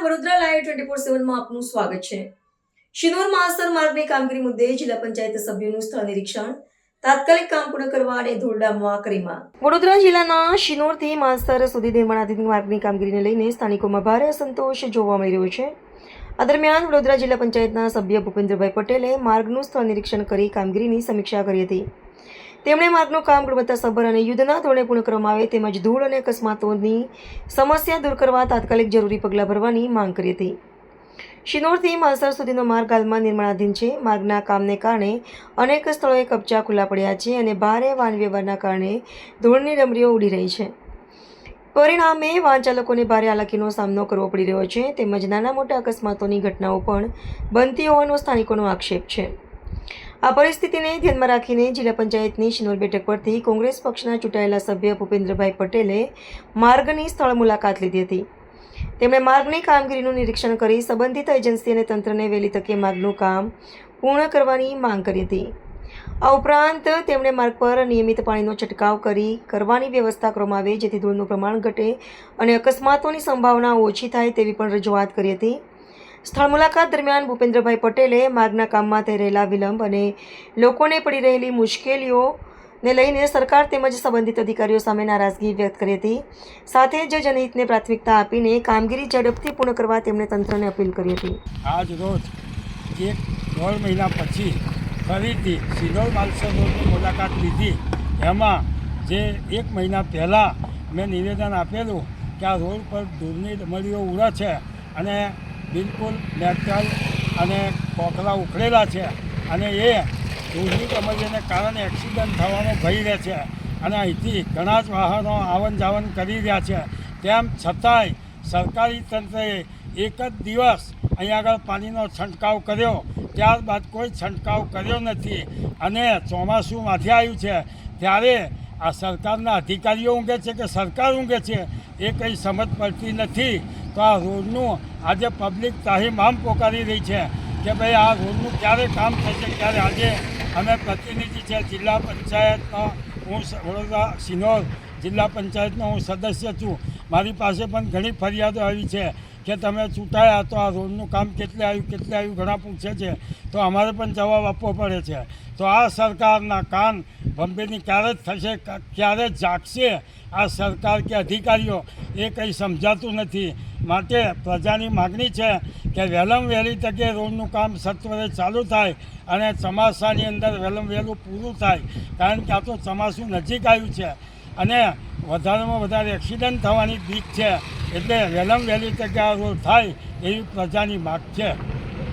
Vadodara live 24/7 માં આપનું સ્વાગત છે। શિનોર મહાસ્તર માર્ગની કામગીરી મુદ્દે જિલ્લા પંચાયત સભ્યોનું સ્થળ નિરીક્ષણ, તાત્કાલિક કામ પૂર્ણ કરવા અને ધોરડામાં કરી માંગ। વડોદરા જિલ્લાના શિનોરથી માસ્તર સુધી નિર્માણાધીન માર્ગની કામગીરીને લઈને સ્થાનિકોમાં ભારે અસંતોષ જોવા મળી રહ્યો છે। આ દરમિયાન વડોદરા જિલ્લા પંચાયતના સભ્ય ભૂપેન્દ્રભાઈ પટેલે માર્ગનું સ્થળ નિરીક્ષણ કરી કામગીરીની સમીક્ષા કરી હતી। તેમણે માર્ગનું કામ ગુણવત્તાસભર અને યુદ્ધના ધોરણે પૂર્ણ કરવામાં આવે તેમજ ધૂળ અને અકસ્માતોની સમસ્યા દૂર કરવા તાત્કાલિક જરૂરી પગલાં ભરવાની માંગ કરી હતી। શિનોરથી માલસર સુધીનો માર્ગ હાલમાં નિર્માણાધીન છે। માર્ગના કામને કારણે અનેક સ્થળોએ કબજા ખુલ્લા પડ્યા છે અને ભારે વાહન વ્યવહારના કારણે ધૂળની ડમરીઓ ઉડી રહી છે। પરિણામે વાહન ચાલકોને ભારે હાલાકીનો સામનો કરવો પડી રહ્યો છે તેમજ નાના મોટા અકસ્માતોની ઘટનાઓ પણ બનતી હોવાનો સ્થાનિકોનો આક્ષેપ છે। આ પરિસ્થિતિને ધ્યાનમાં રાખીને જિલ્લા પંચાયતની શિનોર બેઠક પરથી કોંગ્રેસ પક્ષના ચૂંટાયેલા સભ્ય ભૂપેન્દ્રભાઈ પટેલે માર્ગની સ્થળ મુલાકાત લીધી હતી। તેમણે માર્ગની કામગીરીનું નિરીક્ષણ કરી સંબંધિત એજન્સી અને તંત્રને વહેલી તકે માર્ગનું કામ પૂર્ણ કરવાની માંગ કરી હતી। આ ઉપરાંત તેમણે માર્ગ પર નિયમિત પાણીનો છંટકાવ કરવાની વ્યવસ્થા કરવામાં આવે જેથી ધૂળનું પ્રમાણ ઘટે અને અકસ્માતોની સંભાવના ઓછી થાય તેવી પણ રજૂઆત કરી હતી। સ્થળ મુલાકાત દરમિયાન ભૂપેન્દ્રભાઈ પટેલે માર્ગના કામમાં થઈ રહેલા વિલંબ અને લોકોને પડી રહેલી મુશ્કેલીઓને લઈને સરકાર તેમજ સંબંધિત અધિકારીઓ સામે નારાજગી વ્યક્ત કરી હતી। સાથે જ જનહિતને પ્રાથમિકતા આપીને કામગીરી ઝડપથી પૂર્ણ કરવા તેમણે તંત્રને અપીલ કરી હતી। આજ રોજ 1.5 મહિના પછી ફરીથી શિનોર માલસર રોડની મુલાકાત લીધી। એમાં જે 1 મહિના પહેલાં મેં નિવેદન આપેલું કે આ રોડ પર ધૂળની ડમરીઓ ઉડે છે અને બિલકુલ મેટલ અને કોકરા ઉખડેલા છે અને એ ધૂળની ડમરીઓને કારણે એક્સિડન્ટ થવાનો ભય રહે છે અને અહીંથી ઘણા જ વાહનો આવન જાવન કરી રહ્યા છે। તેમ છતાંય સરકારી તંત્રએ એક જ દિવસ અહીંયા આગળ પાણીનો છંટકાવ કર્યો, ત્યારબાદ કોઈ છંટકાવ કર્યો નથી અને ચોમાસું માથે આવ્યું છે ત્યારે આ સરકારના અધિકારીઓ ઊંઘે છે કે સરકાર ઊંઘે છે એ કંઈ સમજ પડતી નથી। તો આ રોડનું આજે પબ્લિક તાહીમામ પોકારી રહી છે કે ભાઈ આ રોડનું ક્યારે કામ થશે ક્યારે। આજે અમે પ્રતિનિધિ છે જિલ્લા પંચાયતનો, હું વડોદરા શિનોર જિલ્લા પંચાયતનો હું સદસ્ય છું। મારી પાસે પણ ઘણી ફરિયાદો આવી છે કે તમે ચૂંટાયા તો આ રોડનું કામ કેટલે આવ્યું ઘણા પૂછે છે તો અમારે પણ જવાબ આપવો પડે છે। તો આ સરકારના કાન ભંભેરની ક્યારે જ થશે, ક્યારે જાગશે આ સરકાર કે અધિકારીઓ એ કંઈ સમજાતું નથી। માટે પ્રજાની માગણી છે કે વહેલામાં વહેલી તકે રોડનું કામ સત્વરે ચાલુ થાય અને ચોમાસાની અંદર વહેલું પૂરું થાય, કારણ કે આ તો ચોમાસું નજીક આવ્યું છે અને વધારેમાં વધારે એક્સિડન્ટ થવાની બીક છે, એટલે વહેલામાં વહેલી તકે આ રોડ થાય એવી પ્રજાની માગ છે।